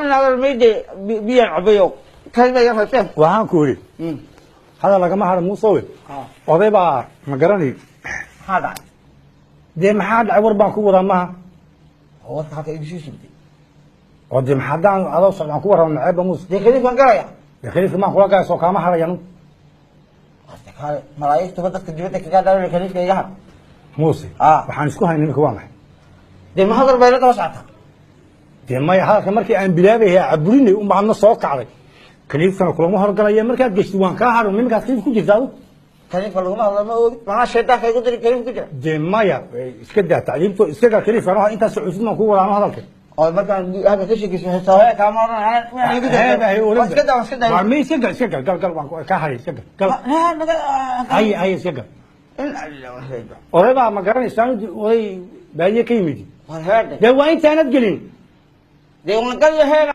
هذا الميدي بيان عبيو كيف يفهم waxaan ku yiri hada lagama haro muusowe oday baa ma garanay هذا dee maxaa dhacay war baan ku wadaa maaha هو حتى يمشي سبتي oo dee maxaa daan adoo socdaan ku waran ceeb muus دي كيف قرايا dee khaliifka maan kula gaasoo kaama harayanu قال ملايك تبدك جبتك قاعد على كيف يا muuse Ah. waxaan isku haynay imika waa maxay دي ما هذا بيلك وسعتها dee maya hadalka markii aan bilaabay caburinay u maadna soo kacday khaliifkana kulama horgalaya markaad gashti waan kaa haro nimankaas khaliif ku jirtaa كيف لو ما هذا ما شيطان كيف يقدر كيف كده dee maya iska daa tacliimto iska gaa khaliifkana intaas socodsiin baan ku wadaano hadalka او مثلا هذا كشي كيس سواء كمان انا هذا كده بس كده waa may iska gal iska gal gal gal waan ka haray iska gal gal لا ay ay iska gal لا oday baa ma garanaysaa oday baadiye ka yimid هذا dee waa intaanad gelin دي وان قال هنا